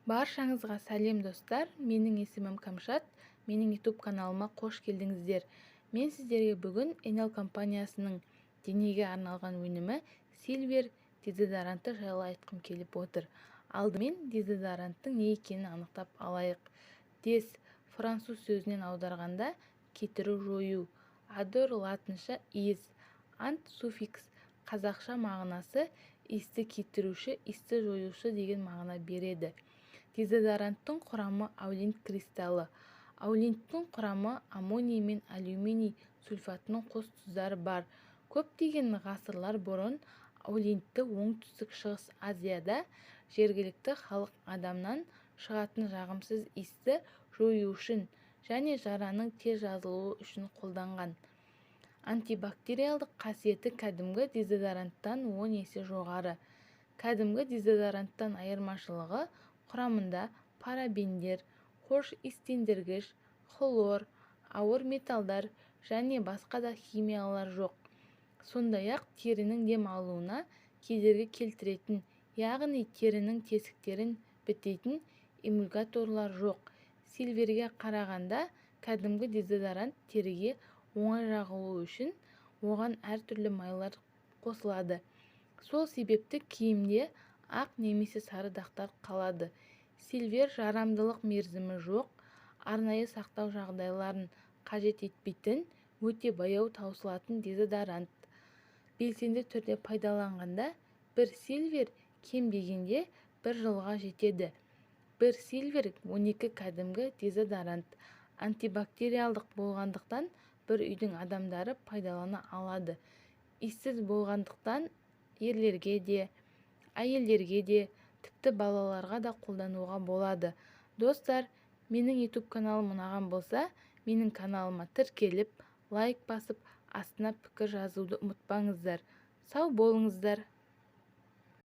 Баршаңызға сәлем достар, менің есімім Камшат, менің YouTube каналыма қош келдіңіздер. Мен сіздерге бүгін Enel компаниясының денеге арналған өнімі Silver дезодоранты жайлы айтқым келіп отыр. Алдымен дезодоранттың не екенін анықтап алайық. Дез француз сөзінен аударғанда кетіру, жою, адор латынша иіс, ант суффикс қазақша мағынасы иісті кетіруші, иісті жоюшы деген мағына береді. Дезодоранттың құрамы аулинт кристаллы. Аулинттің құрамы аммоний мен алюминий сульфатының қос тұздары бар. Көптеген ғасырлар бұрын аулинтті оңтүстік шығыс Азияда жергілікті халық адамнан шығатын жағымсыз иісті жою үшін және жараның тез жазылуы үшін қолданған. Антибактериалдық қасиеті кәдімгі дезодоранттан 10 есе жоғары. Кәдімгі дезодоранттан айырмашылығы құрамында парабендер, хош иістендіргіш, хлор, ауыр металдар және басқа да химиялар жоқ. Сондай-ақ терінің дем алуына кедергі келтіретін, яғни терінің тесіктерін бітейтін эмульгаторлар жоқ. Сильверге қарағанда кәдімгі дезодорант теріге оңай жағылуы үшін оған әртүрлі майлар қосылады. Сол себепті киімде ақ немесе сары дақтар қалады. Silver жарамдылық мерзімі жоқ, арнайы сақтау жағдайларын қажет етпейтін, өте баяу таусылатын дезодорант. Белсенді түрде пайдаланғанда бір Silver кем дегенде 1 жылға жетеді. Бір Silver 12 кәдімгі дезодорант. Антибактериалдық болғандықтан бір үйдің адамдары пайдалана алады. Иіссіз болғандықтан ерлерге де, әйелдерге де, тіпті балаларға да қолдануға болады. Достар, менің YouTube каналым ұнаған болса, менің каналыма тіркеліп, лайк басып, астына пікір жазуды ұмытпаңыздар. Сау болыңыздар.